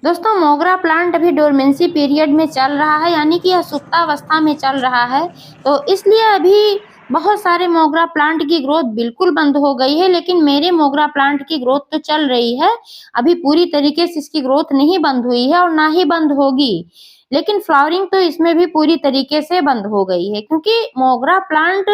दोस्तों मोगरा प्लांट अभी डोरमेंसी पीरियड में चल रहा है, यानी कि यह सुप्तावस्था में चल रहा है। तो इसलिए अभी बहुत सारे मोगरा प्लांट की ग्रोथ बिल्कुल बंद हो गई है, लेकिन मेरे मोगरा प्लांट की ग्रोथ तो चल रही है। अभी पूरी तरीके से इसकी ग्रोथ नहीं बंद हुई है और ना ही बंद होगी, लेकिन फ्लावरिंग तो इसमें भी पूरी तरीके से बंद हो गई है, क्योंकि मोगरा प्लांट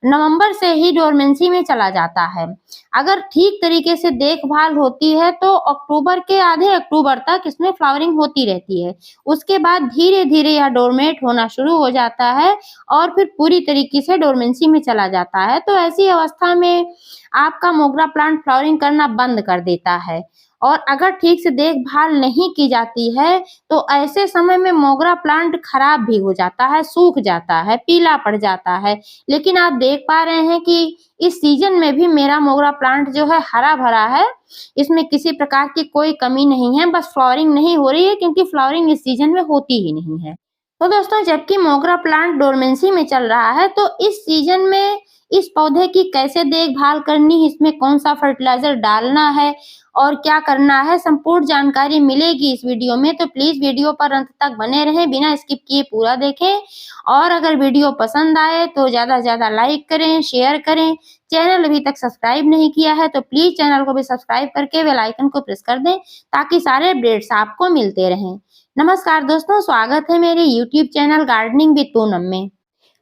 नवंबर से ही डोरमेंसी में चला जाता है। अगर ठीक तरीके से देखभाल होती है तो अक्टूबर के आधे अक्टूबर तक इसमें फ्लावरिंग होती रहती है। उसके बाद धीरे-धीरे यह डोरमेट होना शुरू हो जाता है और फिर पूरी तरीके से डोरमेंसी में चला जाता है। तो ऐसी अवस्था में आपका मोगरा प्लांट फ्लावरिंग करना बंद कर देता है, और अगर ठीक से देखभाल नहीं की जाती है तो ऐसे समय में मोगरा प्लांट खराब भी हो जाता है, सूख जाता है, पीला पड़ जाता है। लेकिन आप देख पा रहे हैं कि इस सीजन में भी मेरा मोगरा प्लांट जो है हरा-भरा है। इसमें किसी प्रकार की कोई कमी नहीं है, बस फ्लावरिंग नहीं हो रही है, क्योंकि फ्लावरिंग इस सीजन में होती ही नहीं है। तो दोस्तों, जबकि मोगरा प्लांट डोरमेंसी में चल रहा है, तो इस सीजन में इस पौधे की कैसे देखभाल करनी है, इसमें कौन-सा फर्टिलाइज़र डालना है और क्या करना है, संपूर्ण जानकारी मिलेगी इस वीडियो में। तो प्लीज़ वीडियो पर अंत तक बने रहें, बिना स्किप किए पूरा देखें। और अगर वीडियो पसंद आए तो ज़्यादा से ज़्यादा लाइक करें, शेयर करें। चैनल अभी तक सब्सक्राइब नहीं किया है तो प्लीज़ चैनल को भी सब्सक्राइब करके बेल आइकन को प्रेस कर दें, ताकि सारे अपडेट्स आपको मिलते रहें। नमस्कार दोस्तों, स्वागत है मेरे YouTube channel gardening with Poonam में।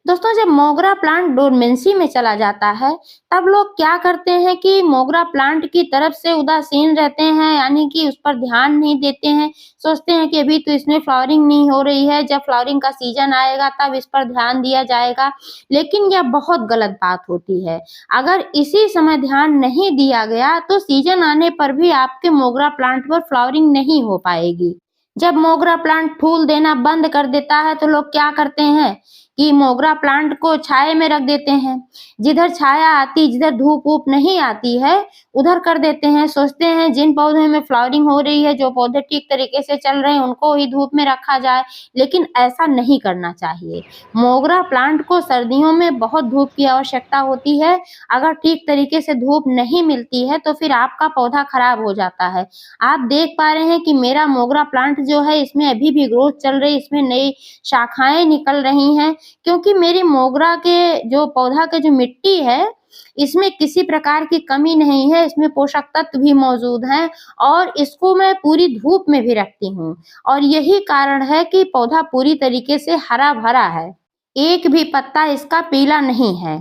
दोस्तों, जब मोगरा प्लांट डोरमेंसी में चला जाता है, तब लोग क्या करते हैं कि मोगरा प्लांट की तरफ से उदासीन रहते हैं, यानी कि उस पर ध्यान नहीं देते हैं। सोचते हैं कि अभी तो इसमें फ्लावरिंग नहीं हो रही है, जब फ्लावरिंग का सीजन आएगा तब इस पर ध्यान दिया जाएगा। लेकिन यह बहुत गलत बात होती है। अगर इसी समय ध्यान नहीं दिया गया तो सीजन आने पर भी आपके मोगरा प्लांट पर फ्लावरिंग नहीं हो पाएगी। जब मोगरा प्लांट फूल देना बंद कर देता है तो लोग क्या करते हैं कि मोगरा प्लांट को छाये में रख देते हैं। जिधर छाया आती, जिधर धूप-वूप नहीं आती है, उधर कर देते हैं। सोचते हैं जिन पौधों में फ्लावरिंग हो रही है, जो पौधे ठीक तरीके से चल रहे हैं, उनको ही धूप में रखा जाए, लेकिन ऐसा नहीं करना चाहिए। मोगरा प्लांट को सर्दियों में बहुत धूप की आवश्यकता होती है। अगर ठीक तरीके से धूप नहीं मिलती है तो फिर आपका पौधा खराब हो जाता है। आप देख पा रहे हैं कि मेरा मोगरा प्लांट जो है, इसमें अभी भी ग्रोथ चल रही है, इसमें नई शाखाएँ निकल रही हैं, क्योंकि मेरी मोगरा के जो पौधा की जो मिट्टी है, इसमें किसी प्रकार की कमी नहीं है, इसमें पोषक तत्व भी मौजूद हैं और इसको मैं पूरी धूप में भी रखती हूँ, और यही कारण है कि पौधा पूरी तरीके से हरा-भरा है। एक भी पत्ता इसका पीला नहीं है।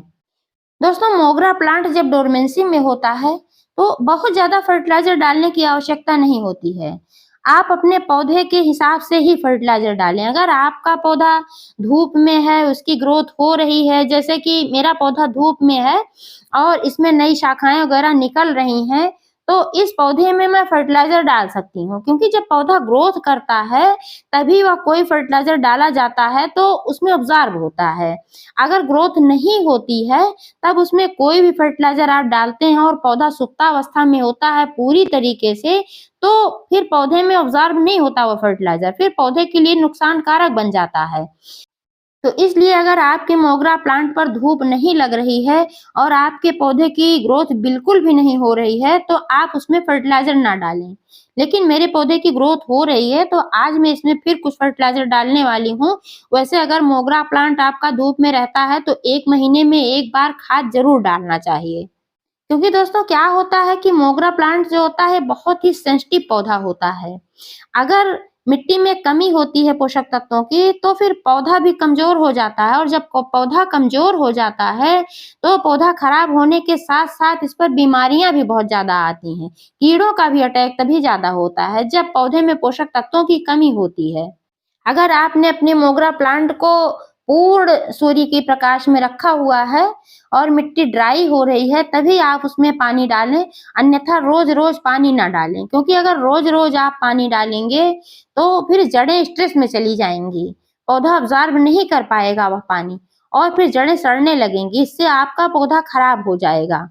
दोस्तों, मोगरा प्लांट जब डोरमेंसी में होता है, तो बहुत ज़्यादा फर्टिलाइज़र डालने की आवश्यकता नहीं होती है। आप अपने पौधे के हिसाब से ही फर्टिलाइज़र डालें। अगर आपका पौधा धूप में है, उसकी ग्रोथ हो रही है, जैसे कि मेरा पौधा धूप में है और इसमें नई शाखाएँ वगैरह निकल रही हैं, तो इस पौधे में मैं फर्टिलाइज़र डाल सकती हूँ, क्योंकि जब पौधा ग्रोथ करता है, तभी वह कोई फर्टिलाइज़र डाला जाता है, तो उसमें ऑब्ज़र्व होता है। अगर ग्रोथ नहीं होती है, तब उसमें कोई भी फर्टिलाइज़र आप डालते हैं और पौधा सुप्तावस्था में होता है पूरी तरीके से, तो फिर पौधे में ऑब्ज़र्व नहीं होता वो फर्टिलाइज़र, फिर पौधे के लिए नुकसानकारक बन जाता है। तो इसलिए अगर आपके मोगरा प्लांट पर धूप नहीं लग रही है और आपके पौधे की ग्रोथ बिल्कुल भी नहीं हो रही है, तो आप उसमें फर्टिलाइज़र ना डालें। लेकिन मेरे पौधे की ग्रोथ हो रही है, तो आज मैं इसमें फिर कुछ फर्टिलाइज़र डालने वाली हूँ। वैसे अगर मोगरा प्लांट आपका धूप में रहता है, तो 1 महीने में 1 बार खाद ज़रूर डालना चाहिए। क्योंकि दोस्तों, क्या होता है कि मोगरा प्लांट जो होता है, बहुत ही सेंसिटिव पौधा होता है। अगर मिट्टी में कमी होती है पोषक तत्वों की, तो फिर पौधा भी कमज़ोर हो जाता है, और जब पौधा कमज़ोर हो जाता है, तो पौधा खराब होने के साथ-साथ इस पर बीमारियाँ भी बहुत ज़्यादा आती हैं। कीड़ों का भी अटैक तभी ज़्यादा होता है, जब पौधे में पोषक तत्वों की कमी होती है। अगर आपने अपने मोगरा प्लांट को पूर्ण सूर्य के प्रकाश में रखा हुआ है और मिट्टी ड्राई हो रही है, तभी आप उसमें पानी डालें, अन्यथा रोज़-रोज़ पानी ना डालें। क्योंकि अगर रोज़-रोज़ आप पानी डालेंगे, तो फिर जड़ें स्ट्रेस में चली जाएँगी। पौधा अब्ज़ॉर्ब नहीं कर पाएगा वह पानी, और फिर जड़ें सड़ने लगेंगी, इससे आपका पौधा खराब हो जाएगा।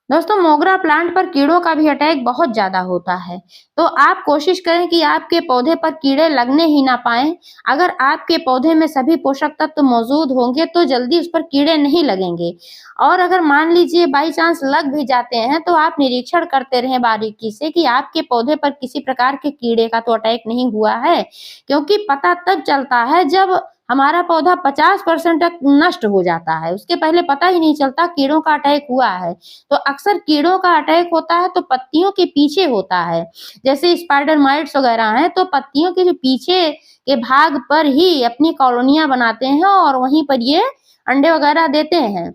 दोस्तों, मोगरा प्लांट पर कीड़ों का भी अटैक बहुत ज़्यादा होता है, तो आप कोशिश करें कि आपके पौधे पर कीड़े लगने ही ना पाएँ। अगर आपके पौधे में सभी पोषक तत्व मौजूद होंगे तो जल्दी उस पर कीड़े नहीं लगेंगे। और अगर मान लीजिए बाई चांस लग भी जाते हैं तो आप निरीक्षण करते रहें बारीकी से कि आपके पौधे पर किसी प्रकार के कीड़े का तो अटैक नहीं हुआ है, क्योंकि पता तब चलता है जब हमारा पौधा 50% तक नष्ट हो जाता है, उसके पहले पता ही नहीं चलता कीड़ों का अटैक हुआ है। तो अक्सर कीड़ों का अटैक होता है तो पत्तियों के पीछे होता है, जैसे स्पाइडर माइट्स वगैरह हैं तो पत्तियों के जो पीछे के भाग पर ही अपनी कॉलोनियां बनाते हैं और वहीं पर ये अंडे वगैरह देते हैं।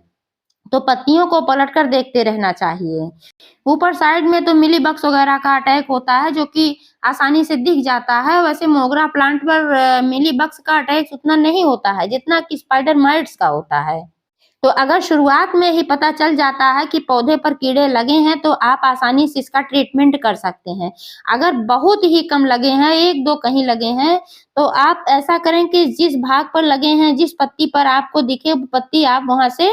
तो पत्तियों को पलटकर देखते रहना चाहिए। ऊपर साइड में तो मिली बग्स वगैरह का अटैक होता है जो कि आसानी से दिख जाता है। वैसे मोगरा प्लांट पर मिली बग्स का अटैक उतना नहीं होता है जितना कि स्पाइडर माइट्स का होता है। तो अगर शुरुआत में ही पता चल जाता है कि पौधे पर कीड़े लगे हैं तो आप आसानी से इसका ट्रीटमेंट कर सकते हैं। अगर बहुत ही कम लगे हैं, 1-2 कहीं लगे हैं, तो आप ऐसा करें कि जिस भाग पर लगे हैं, जिस पत्ती पर आपको दिखे वो पत्ती आप वहाँ से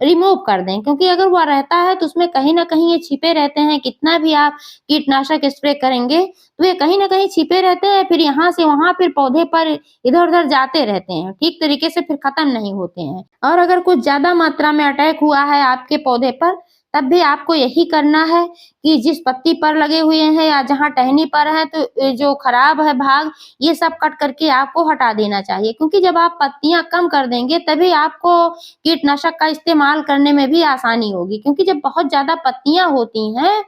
रिमूव कर दें, क्योंकि अगर वो रहता है तो उसमें कहीं न कहीं ये छिपे रहते हैं। कितना भी आप कीटनाशक स्प्रे करेंगे तो ये कहीं न कहीं छिपे रहते हैं, फिर यहाँ से वहाँ फिर पौधे पर इधर-उधर जाते रहते हैं, ठीक तरीके से फिर खत्म नहीं होते हैं। और अगर कुछ ज़्यादा मात्रा में अटैक हुआ है आपके पौधे पर, तब भी आपको यही करना है कि जिस पत्ती पर लगे हुए हैं या जहाँ टहनी पर है तो जो खराब है भाग, ये सब कट करके आपको हटा देना चाहिए, क्योंकि जब आप पत्तियाँ कम कर देंगे तभी आपको कीटनाशक का इस्तेमाल करने में भी आसानी होगी, क्योंकि जब बहुत ज़्यादा पत्तियाँ होती हैं,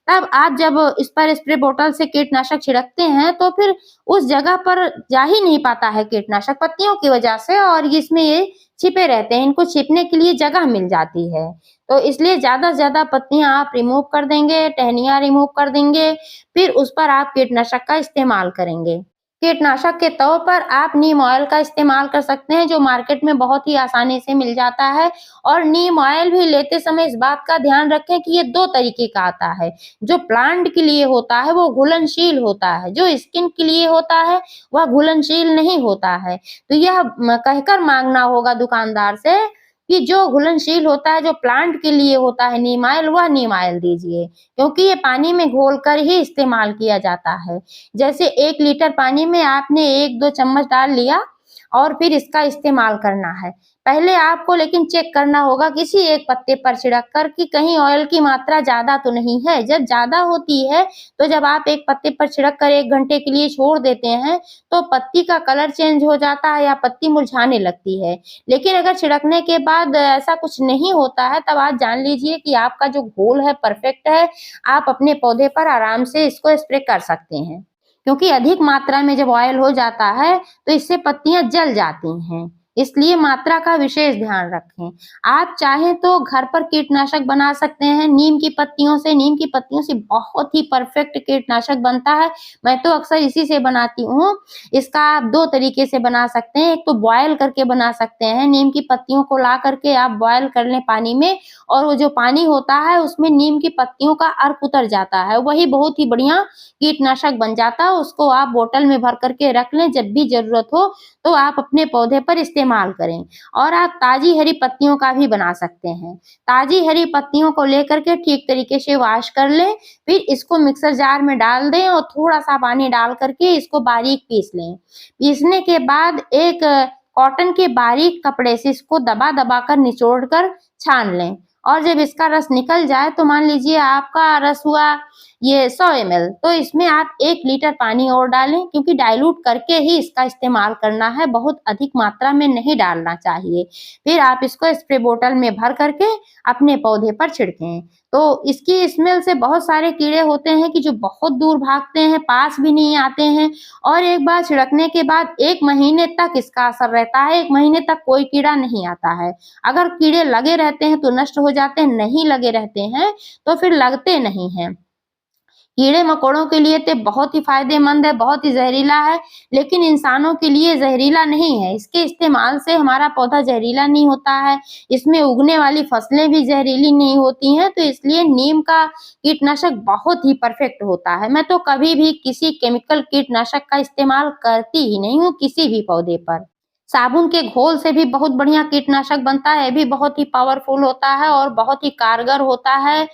तब आप जब इस पर स्प्रे बॉटल से कीटनाशक छिड़कते हैं तो फिर उस जगह पर जा ही नहीं पाता है कीटनाशक पत्तियों की वजह से, और इसमें ये छिपे रहते हैं, इनको छिपने के लिए जगह मिल जाती है। तो इसलिए ज़्यादा से ज़्यादा पत्तियाँ आप रिमूव कर देंगे, टहनियाँ रिमूव कर देंगे, फिर उस पर आप कीटनाशक का इस्तेमाल करेंगे। कीटनाशक के तौर पर आप नीम ऑयल का इस्तेमाल कर सकते हैं, जो मार्केट में बहुत ही आसानी से मिल जाता है। और नीम ऑयल भी लेते समय इस बात का ध्यान रखें कि ये 2 तरीके का आता है। जो प्लांट के लिए होता है वो घुलनशील होता है, जो स्किन के लिए होता है वह घुलनशील नहीं होता है। तो यह कहकर माँगना होगा दुकानदार से कि जो घुलनशील होता है, जो प्लांट के लिए होता है नीम ऑयल, वह नीम ऑयल दीजिए, क्योंकि ये पानी में घोलकर ही इस्तेमाल किया जाता है। जैसे 1 लीटर पानी में आपने 1-2 चम्मच डाल लिया और फिर इसका इस्तेमाल करना है। पहले आपको लेकिन चेक करना होगा किसी एक पत्ते पर छिड़क कर कि कहीं ऑयल की मात्रा ज़्यादा तो नहीं है। जब ज़्यादा होती है, तो जब आप एक पत्ते पर छिड़क कर 1 घंटे के लिए छोड़ देते हैं, तो पत्ती का कलर चेंज हो जाता है या पत्ती मुरझाने लगती है। लेकिन अगर छिड़कने के बाद ऐसा कुछ नहीं होता है, तब आप जान लीजिए कि आपका जो घोल है परफेक्ट है, आप अपने पौधे पर आराम से इसको स्प्रे कर सकते हैं। क्योंकि अधिक मात्रा में जब ऑयल हो जाता है, तो इससे पत्तियाँ जल जाती हैं। इसलिए मात्रा का विशेष ध्यान रखें। आप चाहें तो घर पर कीटनाशक बना सकते हैं नीम की पत्तियों से। नीम की पत्तियों से बहुत ही परफेक्ट कीटनाशक बनता है। मैं तो अक्सर इसी से बनाती हूँ। इसका आप 2 तरीके से बना सकते हैं। एक तो बॉयल करके बना सकते हैं। नीम की पत्तियों को ला करके आप बॉयल कर लें पानी में, और वो जो पानी होता है उसमें नीम की पत्तियों का अर्क उतर जाता है। वही बहुत ही बढ़िया कीटनाशक बन जाता है। उसको आप बोतल में भर करके रख लें, जब भी ज़रूरत हो तो आप अपने पौधे पर इस्तेमाल करें। और आप ताज़ी हरी पत्तियों का भी बना सकते हैं। ताज़ी हरी पत्तियों को लेकर के ठीक तरीके से वॉश कर लें, फिर इसको मिक्सर जार में डाल दें और थोड़ा-सा पानी डाल करके इसको बारीक पीस लें। पीसने के बाद एक कॉटन के बारीक कपड़े से इसको दबा-दबा कर निचोड़ कर छान लें, और जब इसका रस निकल जाए तो मान लीजिए आपका रस हुआ ये 100 ml, तो इसमें आप 1 लीटर पानी और डालें, क्योंकि डाइल्यूट करके ही इसका इस्तेमाल करना है, बहुत अधिक मात्रा में नहीं डालना चाहिए। फिर आप इसको स्प्रे बोतल में भर करके अपने पौधे पर छिड़कें। तो इसकी स्मेल से बहुत सारे कीड़े होते हैं कि जो बहुत दूर भागते हैं, पास भी नहीं आते हैं, और एक बार छिड़कने के बाद 1 महीने तक इसका असर रहता है। 1 महीने तक कोई कीड़ा नहीं आता है। अगर कीड़े लगे रहते हैं तो नष्ट हो जाते हैं, नहीं लगे रहते हैं तो फिर लगते नहीं हैं। कीड़े-मकोड़ों के लिए तो बहुत ही फ़ायदेमंद है, बहुत ही ज़हरीला है, लेकिन इंसानों के लिए ज़हरीला नहीं है। इसके इस्तेमाल से हमारा पौधा ज़हरीला नहीं होता है, इसमें उगने वाली फसलें भी ज़हरीली नहीं होती हैं, तो इसलिए नीम का कीटनाशक बहुत ही परफेक्ट होता है। मैं तो कभी भी किसी केमिकल कीटनाशक का इस्तेमाल करती ही नहीं हूँ किसी भी पौधे पर। साबुन के घोल से भी बहुत बढ़िया कीटनाशक बनता है, ये भी बहुत ही पावरफुल होता है और बहुत ही कारगर होता है।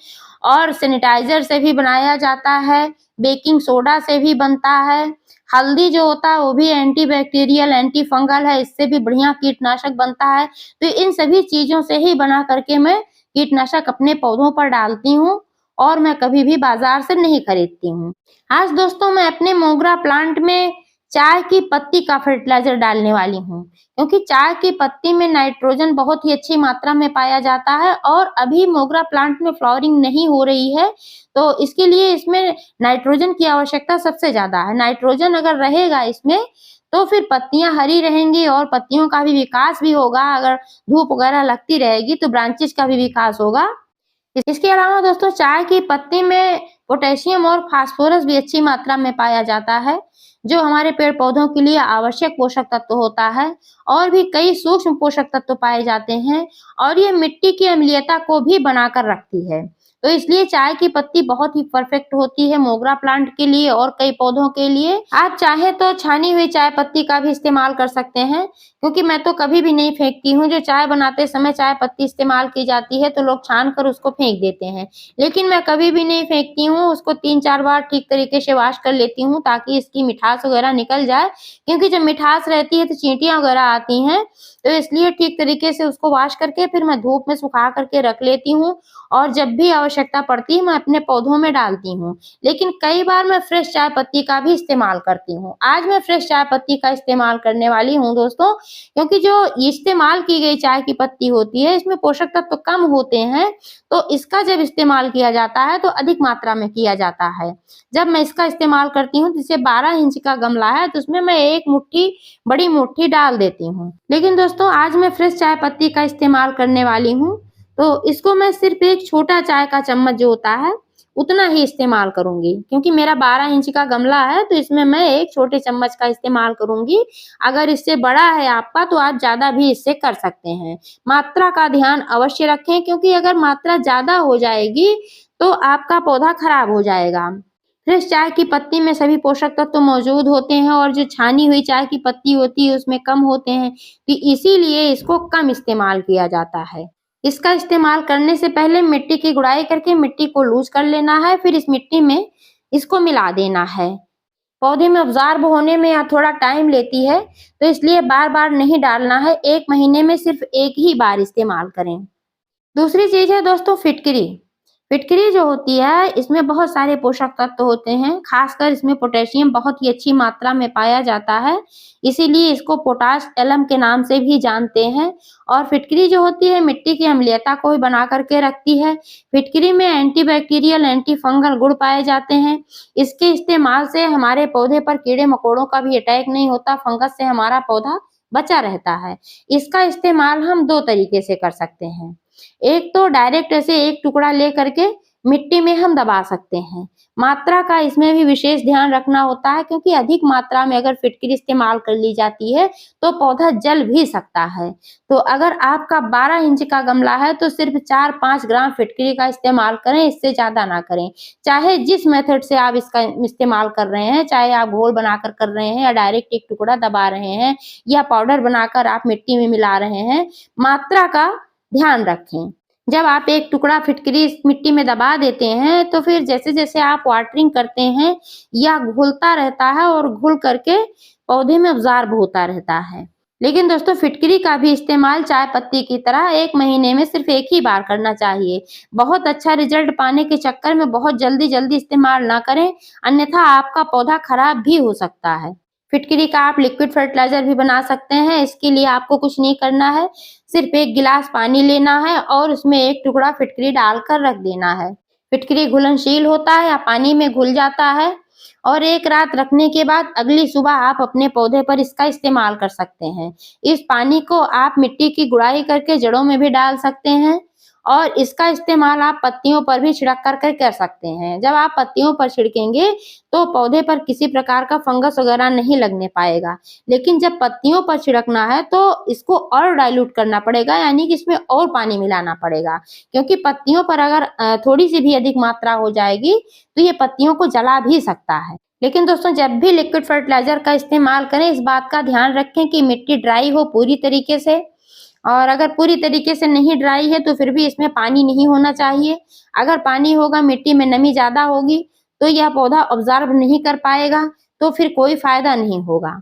और सैनिटाइजर से भी बनाया जाता है, बेकिंग सोडा से भी बनता है। हल्दी जो होता है वो भी एंटीबैक्टीरियल, एंटी फंगल है, इससे भी बढ़िया कीटनाशक बनता है। तो इन सभी चीज़ों से ही बना करके मैं कीटनाशक अपने पौधों पर डालती हूँ और मैं कभी भी बाज़ार से नहीं खरीदती हूँ। आज दोस्तों मैं अपने मोगरा प्लांट में चाय की पत्ती का फर्टिलाइज़र डालने वाली हूँ, क्योंकि चाय की पत्ती में नाइट्रोजन बहुत ही अच्छी मात्रा में पाया जाता है और अभी मोगरा प्लांट में फ्लावरिंग नहीं हो रही है, तो इसके लिए इसमें नाइट्रोजन की आवश्यकता सबसे ज़्यादा है। नाइट्रोजन अगर रहेगा इसमें तो फिर पत्तियाँ हरी रहेंगी और पत्तियों का भी विकास भी होगा। अगर धूप वगैरह लगती रहेगी तो ब्रांचेस का भी विकास होगा। इसके अलावा दोस्तों चाय की पत्ती में पोटेशियम और फास्फोरस भी अच्छी मात्रा में पाया जाता है, जो हमारे पेड़ पौधों के लिए आवश्यक पोषक तत्व होता है। और भी कई सूक्ष्म पोषक तत्व पाए जाते हैं और ये मिट्टी की अम्लीयता को भी बनाकर रखती है। तो इसलिए चाय की पत्ती बहुत ही परफेक्ट होती है मोगरा प्लांट के लिए और कई पौधों के लिए। आप चाहे तो छानी हुई चाय पत्ती का भी इस्तेमाल कर सकते हैं, क्योंकि मैं तो कभी भी नहीं फेंकती हूँ। जो चाय बनाते समय चाय पत्ती इस्तेमाल की जाती है तो लोग छान कर उसको फेंक देते हैं, लेकिन मैं कभी भी नहीं फेंकती हूँ। उसको 3-4 बार ठीक तरीके से वॉश कर लेती हूँ ताकि इसकी मिठास वगैरह निकल जाए, क्योंकि जब मिठास रहती है तो चींटियाँ वगैरह आती हैं, तो इसलिए ठीक तरीके से उसको वॉश करके फिर मैं धूप में सुखा करके रख लेती हूँ और जब भी आवश्यकता पड़ती है मैं अपने पौधों में डालती हूँ। लेकिन कई बार मैं फ्रेश चाय पत्ती का भी इस्तेमाल करती हूँ। आज मैं फ्रेश चाय पत्ती का इस्तेमाल करने वाली हूँ दोस्तों, क्योंकि जो इस्तेमाल की गई चाय की पत्ती होती है इसमें पोषक तत्व कम होते हैं, तो इसका जब इस्तेमाल किया जाता है तो अधिक मात्रा में किया जाता है। जब मैं इसका इस्तेमाल करती हूँ, जैसे 12 इंच का गमला है तो उसमें मैं एक मुट्ठी, बड़ी मुट्ठी डाल देती हूँ। लेकिन दोस्तों आज मैं फ्रेश चाय पत्ती का इस्तेमाल करने वाली हूँ, तो इसको मैं सिर्फ एक छोटा चाय का चम्मच जो होता है उतना ही इस्तेमाल करूंगी, क्योंकि मेरा 12 इंच का गमला है तो इसमें मैं एक छोटे चम्मच का इस्तेमाल करूंगी। अगर इससे बड़ा है आपका तो आप ज़्यादा भी इससे कर सकते हैं। मात्रा का ध्यान अवश्य रखें, क्योंकि अगर मात्रा ज़्यादा हो जाएगी तो आपका पौधा खराब हो जाएगा। फ्रेश चाय की पत्ती में सभी पोषक तत्व तो मौजूद होते हैं और जो छानी हुई चाय की पत्ती होती है उसमें कम होते हैं, तो इसीलिए इसको कम इस्तेमाल किया जाता है। इसका इस्तेमाल करने से पहले मिट्टी की गुड़ाई करके मिट्टी को लूज कर लेना है, फिर इस मिट्टी में इसको मिला देना है। पौधे में अब्जॉर्ब होने में थोड़ा टाइम लेती है, तो इसलिए बार-बार नहीं डालना है। 1 महीने में सिर्फ एक ही बार इस्तेमाल करें। दूसरी चीज़ है दोस्तों फिटकरी। फिटकरी जो होती है इसमें बहुत सारे पोषक तत्व होते हैं, खासकर इसमें पोटेशियम बहुत ही अच्छी मात्रा में पाया जाता है, इसीलिए इसको पोटाश एलम के नाम से भी जानते हैं। और फिटकरी जो होती है मिट्टी की अम्लीयता को भी बना करके रखती है। फिटकरी में एंटीबैक्टीरियल, एंटी फंगल गुण पाए जाते हैं। इसके इस्तेमाल से हमारे पौधे पर कीड़े मकोड़ों का भी अटैक नहीं होता, फंगस से हमारा पौधा बचा रहता है। इसका इस्तेमाल हम 2 तरीके से कर सकते हैं। एक तो डायरेक्ट ऐसे एक टुकड़ा ले करके मिट्टी में हम दबा सकते हैं। मात्रा का इसमें भी विशेष ध्यान रखना होता है, क्योंकि अधिक मात्रा में अगर फिटकरी इस्तेमाल कर ली जाती है तो पौधा जल भी सकता है। तो अगर आपका 12 इंच का गमला है तो सिर्फ 4-5 ग्राम फिटकरी का इस्तेमाल करें, इससे ज़्यादा ना करें। चाहे जिस मेथड से आप इसका इस्तेमाल कर रहे हैं, चाहे आप घोल बनाकर कर रहे हैं या डायरेक्ट एक टुकड़ा दबा रहे हैं या पाउडर बनाकर आप मिट्टी में मिला रहे हैं, मात्रा का ध्यान रखें। जब आप एक टुकड़ा फिटकरी इस मिट्टी में दबा देते हैं तो फिर जैसे-जैसे आप वाटरिंग करते हैं या घुलता रहता है और घुल करके पौधे में अब्जॉर्ब होता रहता है। लेकिन दोस्तों फिटकरी का भी इस्तेमाल चाय पत्ती की तरह 1 महीने में सिर्फ एक ही बार करना चाहिए। बहुत अच्छा रिजल्ट पाने के चक्कर में बहुत जल्दी-जल्दी इस्तेमाल ना करें, अन्यथा आपका पौधा खराब भी हो सकता है। फिटकरी का आप लिक्विड फर्टिलाइजर भी बना सकते हैं। इसके लिए आपको कुछ नहीं करना है, सिर्फ 1 गिलास पानी लेना है और उसमें 1 टुकड़ा फिटकरी डालकर रख देना है। फिटकरी घुलनशील होता है या पानी में घुल जाता है और 1 रात रखने के बाद अगली सुबह आप अपने पौधे पर इसका इस्तेमाल कर सकते हैं। इस पानी को आप मिट्टी की गुड़ाई करके जड़ों में भी डाल सकते हैं और इसका इस्तेमाल आप पत्तियों पर भी छिड़क कर कर सकते हैं। जब आप पत्तियों पर छिड़केंगे तो पौधे पर किसी प्रकार का फंगस वगैरह नहीं लगने पाएगा। लेकिन जब पत्तियों पर छिड़कना है तो इसको और डाइल्यूट करना पड़ेगा, यानी कि इसमें और पानी मिलाना पड़ेगा, क्योंकि पत्तियों पर अगर थोड़ी सी भी अधिक मात्रा हो जाएगी तो ये पत्तियों को जला भी सकता है। लेकिन दोस्तों जब भी लिक्विड फर्टिलाइज़र का इस्तेमाल करें, इस बात का ध्यान रखें कि मिट्टी ड्राई हो पूरी तरीके से, और अगर पूरी तरीके से नहीं ड्राई है तो फिर भी इसमें पानी नहीं होना चाहिए। अगर पानी होगा, मिट्टी में नमी ज़्यादा होगी, तो यह पौधा ऑब्ज़र्व नहीं कर पाएगा, तो फिर कोई फ़ायदा नहीं होगा।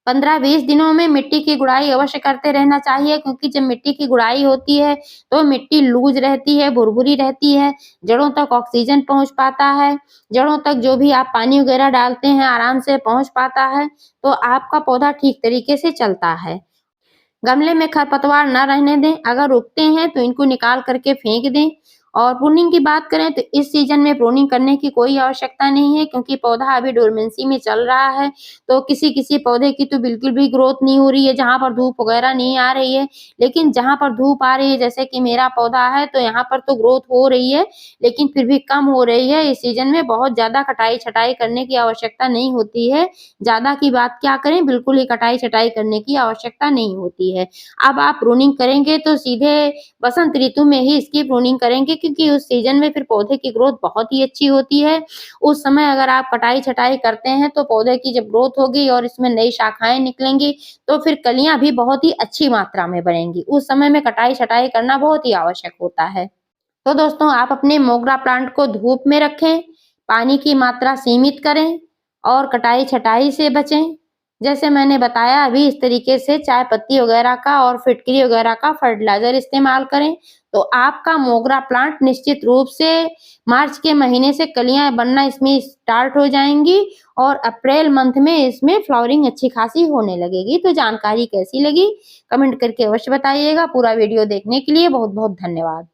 15-20 दिनों में मिट्टी की गुड़ाई अवश्य करते रहना चाहिए, क्योंकि जब मिट्टी की गुड़ाई होती है तो मिट्टी लूज रहती है, भुरभुरी रहती है, जड़ों तक ऑक्सीजन पहुँच पाता है, जड़ों तक जो भी आप पानी वगैरह डालते हैं आराम से पहुँच पाता है, तो आपका पौधा ठीक तरीके से चलता है। गमले में खरपतवार न रहने दें, अगर उगते हैं तो इनको निकाल करके फेंक दें। और प्रूनिंग की बात करें तो इस सीजन में प्रूनिंग करने की कोई आवश्यकता नहीं है, क्योंकि पौधा अभी डोरमेंसी में चल रहा है, तो किसी-किसी पौधे की तो बिल्कुल भी ग्रोथ नहीं हो रही है, जहाँ पर धूप वगैरह नहीं आ रही है। लेकिन जहाँ पर धूप आ रही है, जैसे कि मेरा पौधा है, तो यहाँ पर तो ग्रोथ हो रही है, लेकिन फिर भी कम हो रही है। इस सीजन में बहुत ज़्यादा कटाई-छटाई करने की आवश्यकता नहीं होती है। ज़्यादा की बात क्या करें, बिल्कुल ही कटाई-छटाई करने की आवश्यकता नहीं होती है। अब आप प्रूनिंग करेंगे तो सीधे बसंत ऋतु में ही इसकी प्रूनिंग करेंगे, क्योंकि उस सीजन में फिर पौधे की ग्रोथ बहुत ही अच्छी होती है। उस समय अगर आप कटाई-छटाई करते हैं तो पौधे की जब ग्रोथ होगी और इसमें नई शाखाएँ निकलेंगी, तो फिर कलियाँ भी बहुत ही अच्छी मात्रा में बढ़ेंगी। उस समय में कटाई-छटाई करना बहुत ही आवश्यक होता है। तो दोस्तों आप अपने मोगरा प्लांट को धूप में रखें, पानी की मात्रा सीमित करें और कटाई-छटाई से बचें। जैसे मैंने बताया अभी, इस तरीके से चाय पत्ती वगैरह का और फिटकरी वगैरह का फर्टिलाइज़र इस्तेमाल करें, तो आपका मोगरा प्लांट निश्चित रूप से मार्च के महीने से कलियाँ बनना इसमें स्टार्ट हो जाएँगी और अप्रैल मंथ में इसमें फ्लावरिंग अच्छी खासी होने लगेगी। तो जानकारी कैसी लगी, कमेंट करके अवश्य बताइएगा। पूरा वीडियो देखने के लिए बहुत-बहुत धन्यवाद।